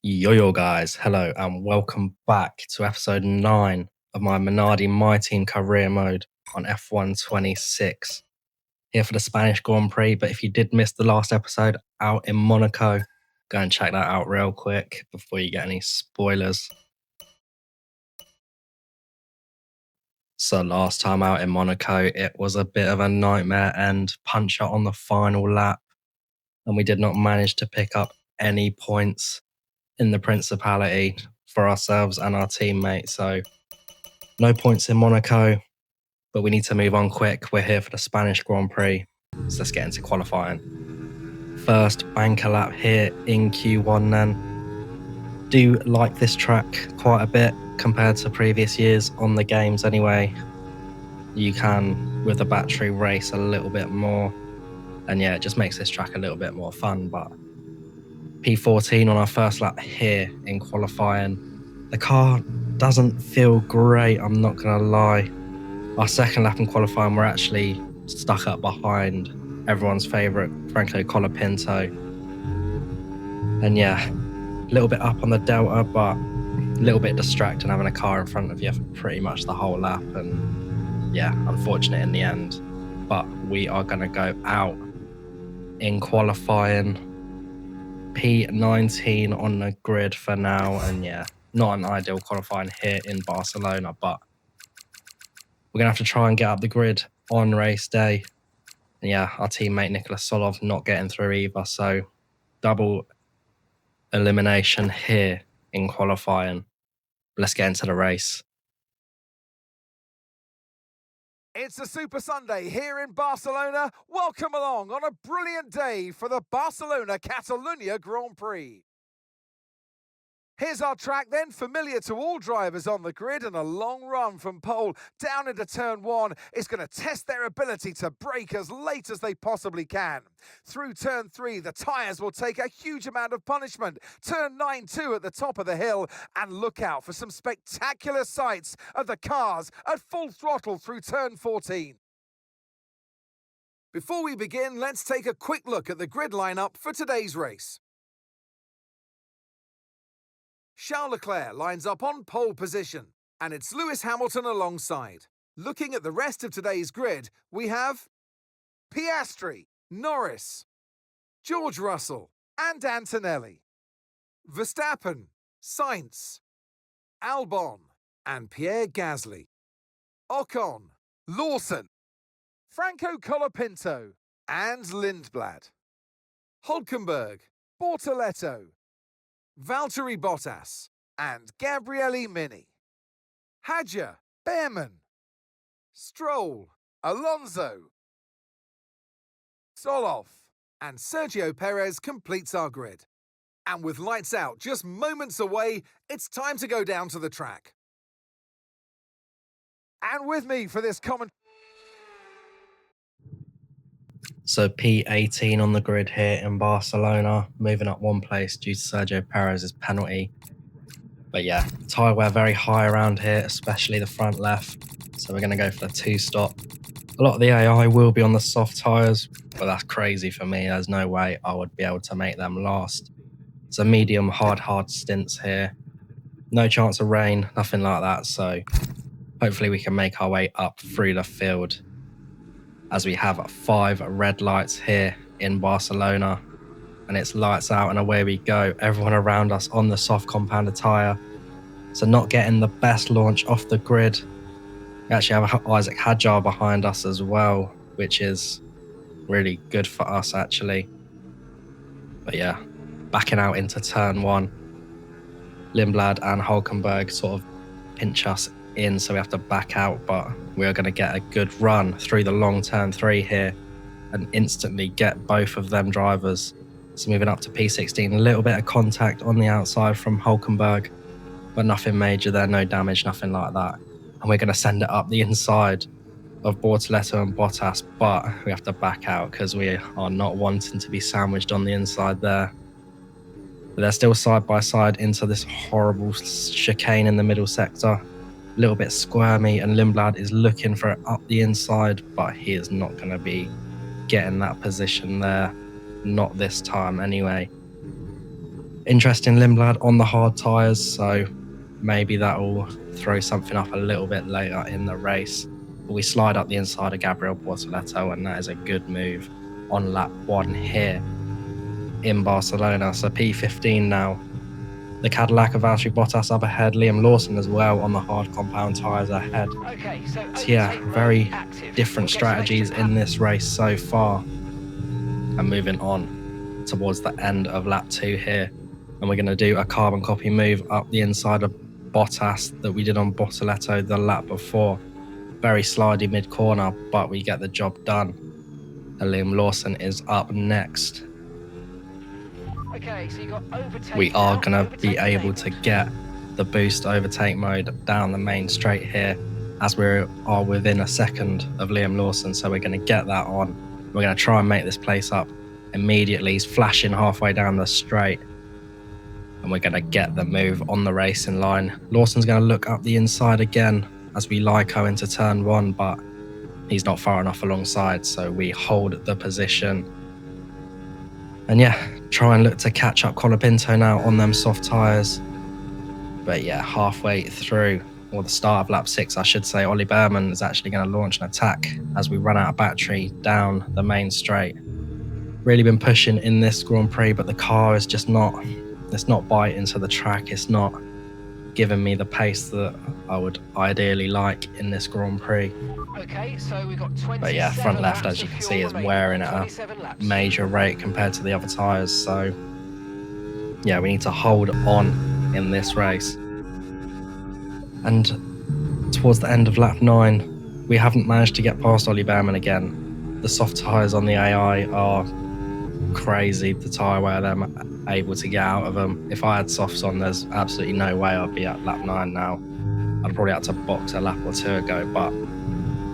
Yo guys, hello and welcome back to episode 9 of my Minardi My Team career mode on F1 26. Here for the Spanish Grand Prix, but if you did miss the last episode out in Monaco, go and check that out real quick before you get any spoilers. So last time out in Monaco, it was a bit of a nightmare and punch out on the final lap, and we did not manage to pick up any points in the Principality for ourselves and our teammates. So no points in Monaco, but we need to move on quick. We're here for the Spanish Grand Prix, so let's get into qualifying. First banker lap here in Q1 then. Do like this track quite a bit compared to previous years on the games anyway. You can, with the battery, race a little bit more. And yeah, it just makes this track a little bit more fun. But P14 on our first lap here in qualifying. The car doesn't feel great, I'm not going to lie. Our second lap in qualifying, we're actually stuck up behind everyone's favourite, Franco Colapinto. And yeah, a little bit up on the Delta, but a little bit distracting having a car in front of you for pretty much the whole lap. And yeah, unfortunate in the end. But we are going to go out in qualifying. P19 on the grid for now, and yeah, not an ideal qualifying here in Barcelona, but we're gonna have to try and get up the grid on race day. And yeah, our teammate Nicholas Solov not getting through either, so double elimination here in qualifying. Let's get into the race. It's a Super Sunday here in Barcelona. Welcome along on a brilliant day for the Barcelona-Catalunya Grand Prix. Here's our track then, familiar to all drivers on the grid, and a long run from pole down into turn 1 is going to test their ability to brake as late as they possibly can. Through turn 3, the tyres will take a huge amount of punishment. Turn 9 too at the top of the hill, and look out for some spectacular sights of the cars at full throttle through turn 14. Before we begin, let's take a quick look at the grid lineup for today's race. Charles Leclerc lines up on pole position, and it's Lewis Hamilton alongside. Looking at the rest of today's grid, we have Piastri, Norris, George Russell, and Antonelli, Verstappen, Sainz, Albon, and Pierre Gasly, Ocon, Lawson, Franco Colapinto, and Lindblad, Hulkenberg, Bortoletto, Valtteri Bottas, and Gabriele Mini, Hadja, Behrman, Stroll, Alonso, Solov, and Sergio Perez completes our grid. And with lights out just moments away, it's time to go down to the track. And with me for this comment. So P18 on the grid here in Barcelona, moving up one place due to Sergio Perez's penalty. But yeah, tyre wear very high around here, especially the front left. So we're going to go for the 2-stop. A lot of the AI will be on the soft tyres, but that's crazy for me. There's no way I would be able to make them last. So medium hard stints here. No chance of rain, nothing like that. So hopefully we can make our way up through the field, as we have 5 red lights here in Barcelona, and it's lights out and away we go. Everyone around us on the soft compounded tyre, so not getting the best launch off the grid. We actually have Isaac Hadjar behind us as well, which is really good for us actually. But yeah, backing out into turn 1. Lindblad and Hulkenberg sort of pinch us in, so we have to back out, but we are going to get a good run through the long turn 3 here and instantly get both of them drivers. So moving up to P16, a little bit of contact on the outside from Hulkenberg, but nothing major there, no damage, nothing like that. And we're going to send it up the inside of Bortoletto and Bottas, but we have to back out because we are not wanting to be sandwiched on the inside there. But they're still side by side into this horrible chicane in the middle sector. A little bit squirmy, and Lindblad is looking for it up the inside, but he is not going to be getting that position there. Not this time anyway. Interesting Lindblad on the hard tyres, so maybe that will throw something up a little bit later in the race. But we slide up the inside of Gabriel Bortoleto, and that is a good move on lap 1 here in Barcelona. So P15 now. The Cadillac of Valtteri Bottas up ahead, Liam Lawson as well on the hard compound tyres ahead. So yeah, very different strategies in this race so far. And moving on towards the end of lap 2 here. And we're going to do a carbon copy move up the inside of Bottas that we did on Bortoleto the lap before. Very slidey mid-corner, but we get the job done. And Liam Lawson is up next. Okay, so you got overtake. We are going to be able to get the boost overtake mode down the main straight here, as we are within a second of Liam Lawson, so we're going to get that on. We're going to try and make this place up immediately. He's flashing halfway down the straight, and we're going to get the move on the racing line. Lawson's going to look up the inside again as we Lyco into turn 1, but he's not far enough alongside, so we hold the position. And yeah, try and look to catch up Colapinto now on them soft tyres. But yeah, halfway through, or the start of lap 6, I should say, Ollie Behrman is actually going to launch an attack as we run out of battery down the main straight. Really been pushing in this Grand Prix, but the car is just not, it's not biting to the track. It's not giving me the pace that I would ideally like in this Grand Prix. Okay, so we've got 27 but yeah, front left, as you can see, is wearing at a major rate compared to the other tyres. So yeah, we need to hold on in this race. And towards the end of lap 9, we haven't managed to get past Ollie Behrman again. The soft tyres on the AI are crazy, the tyre wear I'm able to get out of them. If I had softs on, there's absolutely no way I'd be at lap 9 now. I'd probably have to box a lap or 2 ago, but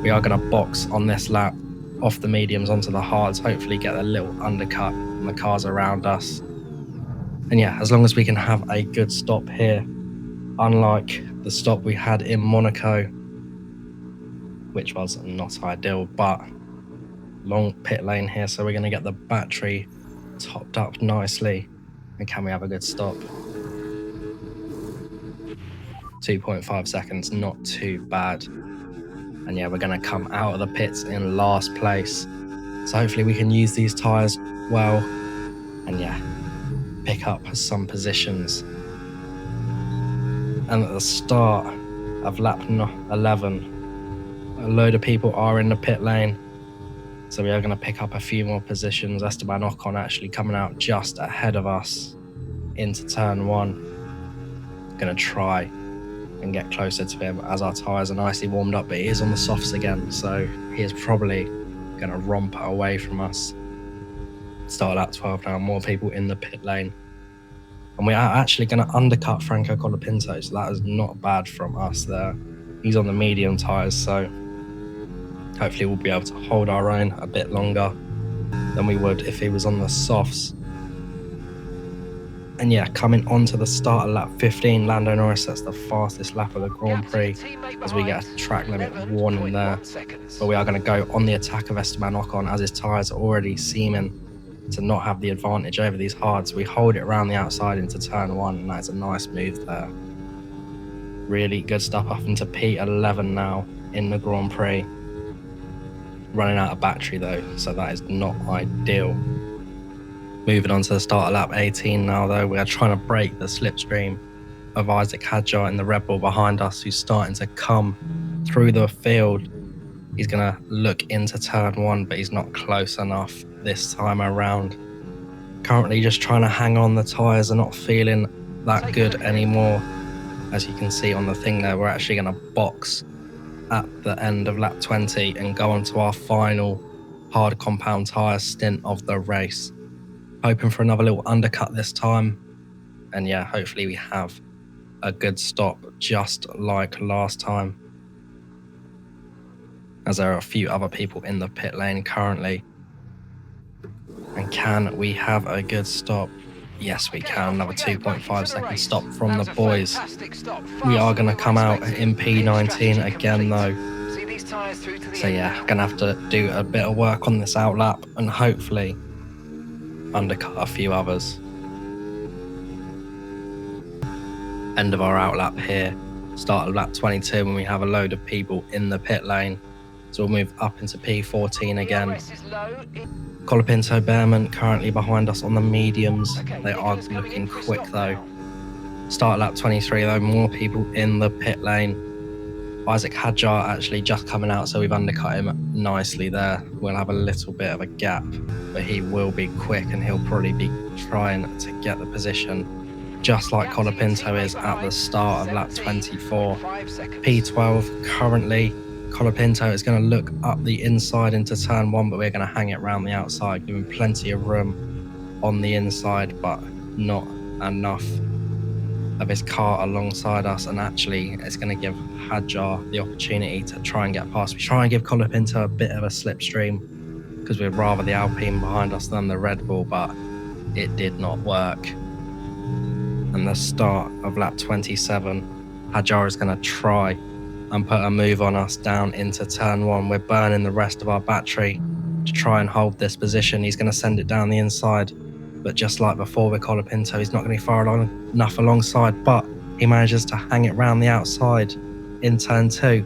we are going to box on this lap off the mediums onto the hards, hopefully get a little undercut on the cars around us. And yeah, as long as we can have a good stop here, unlike the stop we had in Monaco, which was not ideal, but long pit lane here, so we're going to get the battery topped up nicely. And can we have a good stop? 2.5 seconds, not too bad. And yeah, we're going to come out of the pits in last place. So hopefully we can use these tyres well and yeah, pick up some positions. And at the start of lap 11, a load of people are in the pit lane. So we are going to pick up a few more positions. Esteban Ocon actually coming out just ahead of us into turn 1. Going to try and get closer to him as our tyres are nicely warmed up, but he is on the softs again, so he is probably going to romp away from us. Start at 12 now, more people in the pit lane. And we are actually going to undercut Franco Colapinto, so that is not bad from us there. He's on the medium tyres, so hopefully we'll be able to hold our own a bit longer than we would if he was on the softs. And yeah, coming on to the start of lap 15, Lando Norris sets the fastest lap of the Grand Prix as we get a track limit warning there. But we are going to go on the attack of Esteban Ocon as his tyres are already seeming to not have the advantage over these hards. We hold it around the outside into turn 1, and that's a nice move there. Really good stuff up into P11 now in the Grand Prix. Running out of battery though, so that is not ideal. Moving on to the start of lap 18 now though, we are trying to break the slipstream of Isaac Hadjar in the Red Bull behind us, who's starting to come through the field. He's going to look into turn 1, but he's not close enough this time around. Currently just trying to hang on, the tyres are not feeling that good anymore. As you can see on the thing there, we're actually going to box at the end of lap 20 and go on to our final hard compound tyre stint of the race. Hoping for another little undercut this time. And yeah, hopefully we have a good stop just like last time. As there are a few other people in the pit lane currently. And can we have a good stop? Yes, we can. Another 2.5 second stop from the boys. We are going to come out in P19 again though. So yeah, going to have to do a bit of work on this outlap and hopefully undercut a few others. end of our outlap here, start of lap 22 when we have a load of people in the pit lane. So we'll move up into P14 again. DRS is low. Colapinto Bearman currently behind us on the mediums. Okay, They are Nicholas coming looking in for a quick stop though. now. Start lap 23 though, more people in the pit lane. Isaac Hadjar actually just coming out, so we've undercut him nicely there. We'll have a little bit of a gap, but he will be quick and he'll probably be trying to get the position just like Colapinto is at the start of lap 24. P12 currently, Colapinto is going to look up the inside into turn 1, but we're going to hang it around the outside, giving plenty of room on the inside, but not enough of his car alongside us, and actually it's going to give Hadjar the opportunity to try and get past. We try and give Colapinto a bit of a slipstream because we'd rather the Alpine behind us than the Red Bull, but it did not work. And the start of lap 27, Hadjar is going to try and put a move on us down into turn 1. We're burning the rest of our battery to try and hold this position. He's going to send it down the inside, but just like before with Colapinto, he's not going to be far enough alongside, but he manages to hang it round the outside in turn 2,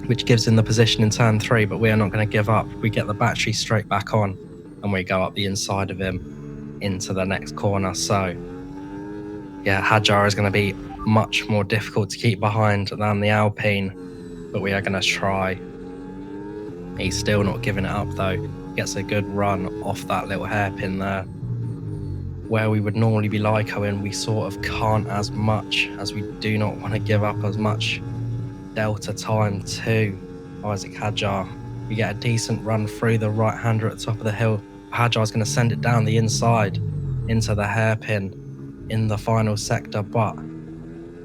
which gives him the position in turn 3, but we are not going to give up. We get the battery straight back on and we go up the inside of him into the next corner. So yeah, Hadjar is going to be much more difficult to keep behind than the Alpine, but we are going to try. He's still not giving it up though. Gets a good run off that little hairpin there. Where we would normally be Lycoing, we sort of can't as much, as we do not want to give up as much delta time to Isaac Hadjar. We get a decent run through the right-hander at the top of the hill. Hadjar's going to send it down the inside into the hairpin in the final sector, but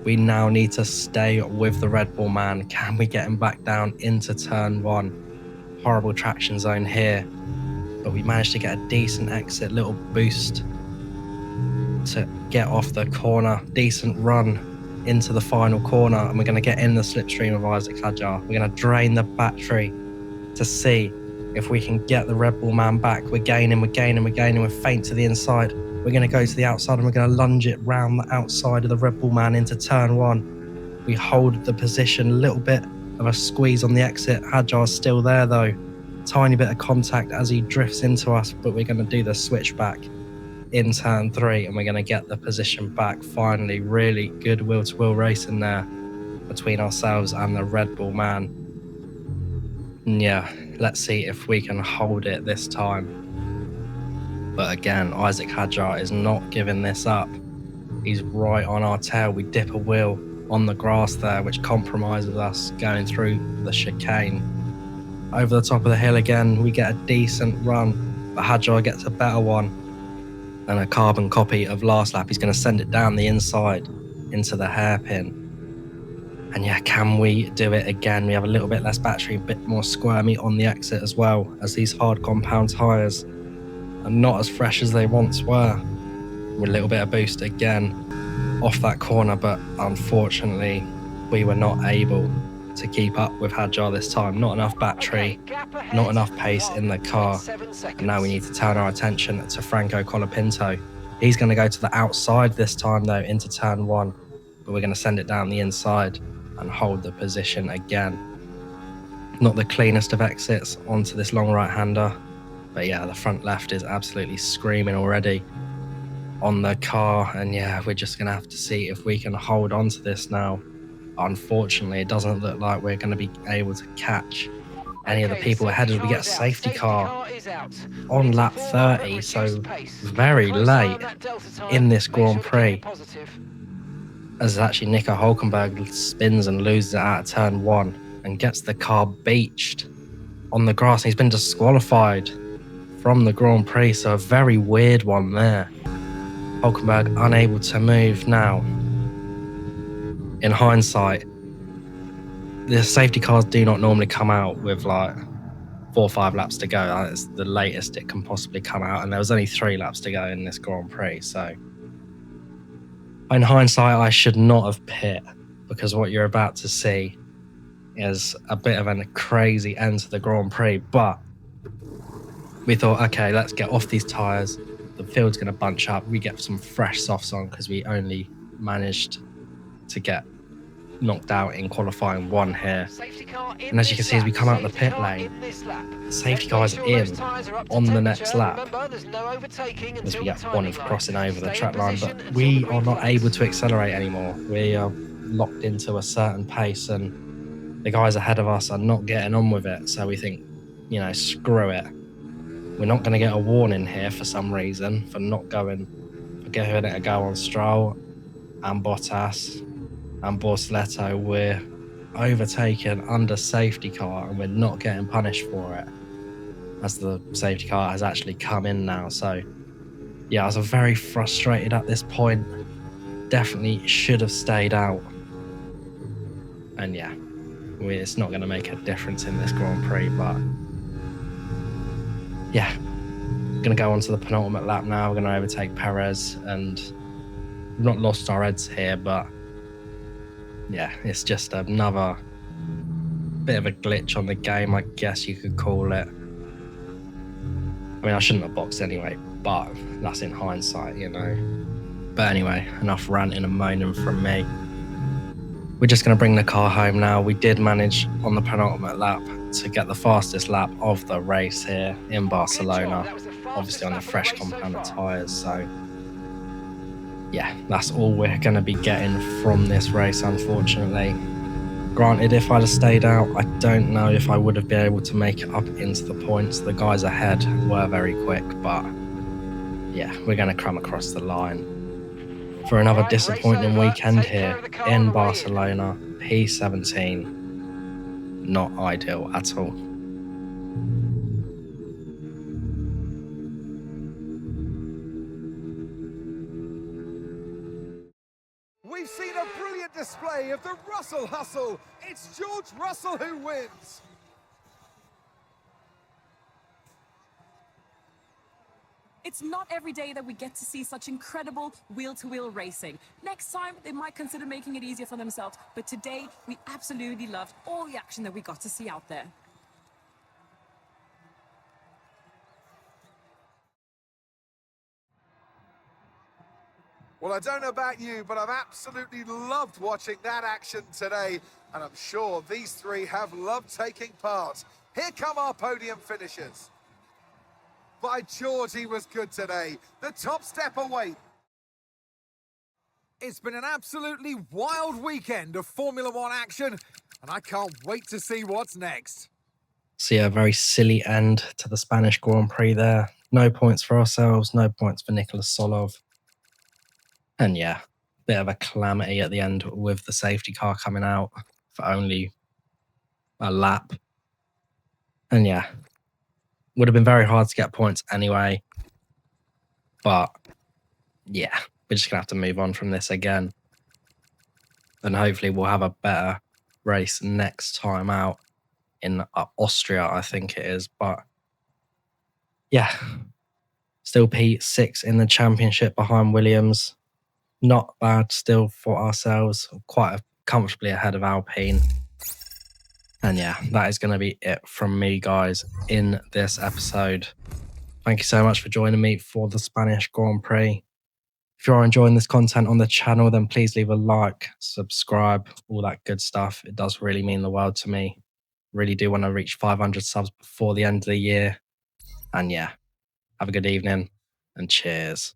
we now need to stay with the Red Bull man. Can we get him back down into turn 1? Horrible traction zone here, but we managed to get a decent exit, little boost to get off the corner, decent run into the final corner, and we're going to get in the slipstream of Isaac Hadjar. We're going to drain the battery to see if we can get the Red Bull man back. We're gaining, we're faint to the inside. We're going to go to the outside and we're going to lunge it round the outside of the Red Bull man into turn 1. We hold the position, a little bit of a squeeze on the exit. Hadjar's still there though. Tiny bit of contact as he drifts into us, but we're going to do the switchback in turn 3 and we're going to get the position back finally. Really good wheel-to-wheel racing there between ourselves and the Red Bull man. And yeah, let's see if we can hold it this time. But again, Isaac Hadjar is not giving this up. He's right on our tail. We dip a wheel on the grass there, which compromises us going through the chicane. Over the top of the hill again, we get a decent run, but Hadjar gets a better one. And a carbon copy of last lap. He's going to send it down the inside into the hairpin. And yeah, can we do it again? We have a little bit less battery, a bit more squirmy on the exit as well, as these hard compound tyres are not as fresh as they once were. With a little bit of boost again off that corner, but unfortunately we were not able to keep up with Hadjar this time. Not enough battery, not enough pace in the car. And now we need to turn our attention to Franco Colapinto. He's going to go to the outside this time though, into turn 1, but we're going to send it down the inside and hold the position again. Not the cleanest of exits onto this long right-hander, but yeah, the front left is absolutely screaming already on the car, and yeah, we're just going to have to see if we can hold on to this now. Unfortunately, it doesn't look like we're going to be able to catch any of the people ahead as we get a safety car on lap 30, so very late in this Grand Prix. As actually Nico Hulkenberg spins and loses it out of turn 1 and gets the car beached on the grass. He's been disqualified from the Grand Prix, so a very weird one there. Hulkenberg unable to move now. In hindsight, the safety cars do not normally come out with like 4 or 5 laps to go. That's the latest it can possibly come out, and there was only 3 laps to go in this Grand Prix. So in hindsight, I should not have pit, because what you're about to see is a bit of a crazy end to the Grand Prix. But we thought, okay, let's get off these tyres. The field's going to bunch up. We get some fresh softs on because we only managed to get knocked out in qualifying 1 here. Safety car in And as you can this see, as we lap. come out the Safety pit car lane, in this lap. the safety Let's car's make sure those in tyres are up to on the temperature. next lap Remember, there's no overtaking as until we the get timing one line. crossing over the Stay in track line, but position until we the are green not flags. able to accelerate anymore. We are locked into a certain pace, and the guys ahead of us are not getting on with it. So we think, you know, screw it. We're not going to get a warning here for some reason for giving it a go on Stroll and Bottas and Bortoleto. We're overtaken under safety car and we're not getting punished for it, as the safety car has actually come in now. So yeah, I was very frustrated at this point. Definitely should have stayed out. And yeah, it's not going to make a difference in this Grand Prix, but yeah, going to go on to the penultimate lap now. We're going to overtake Perez, and we've not lost our heads here, but yeah, it's just another bit of a glitch on the game, I guess you could call it. I mean, I shouldn't have boxed anyway, but that's in hindsight, you know. But anyway, enough ranting and moaning from me. We're just going to bring the car home now. We did manage on the penultimate lap to get the fastest lap of the race here in Barcelona, obviously on the fresh compounded tyres. So yeah, that's all we're going to be getting from this race, unfortunately. Granted, if I'd have stayed out, I don't know if I would have been able to make it up into the points. The guys ahead were very quick, but yeah, we're going to come across the line for another disappointing weekend here in Barcelona. P17, not ideal at all. We've seen a brilliant display of the Russell hustle. It's George Russell who wins. It's not every day that we get to see such incredible wheel-to-wheel racing. Next time, they might consider making it easier for themselves, but today, we absolutely loved all the action that we got to see out there. Well, I don't know about you, but I've absolutely loved watching that action today, and I'm sure these three have loved taking part. Here come our podium finishers. By George, he was good today. The top step away. It's been an absolutely wild weekend of Formula One action, and I can't wait to see what's next. See a very silly end to the Spanish Grand Prix there. No points for ourselves, no points for Nicolas Solov. And yeah, bit of a calamity at the end with the safety car coming out for only a lap. And yeah, would have been very hard to get points anyway. But yeah, we're just going to have to move on from this again. And hopefully we'll have a better race next time out in Austria, I think it is. But yeah, still P6 in the championship behind Williams. Not bad still for ourselves. Quite comfortably ahead of Alpine. And yeah, that is going to be it from me, guys, in this episode. Thank you so much for joining me for the Spanish Grand Prix. If you're enjoying this content on the channel, then please leave a like, subscribe, all that good stuff. It does really mean the world to me. Really do want to reach 500 subs before the end of the year. And yeah, have a good evening and cheers.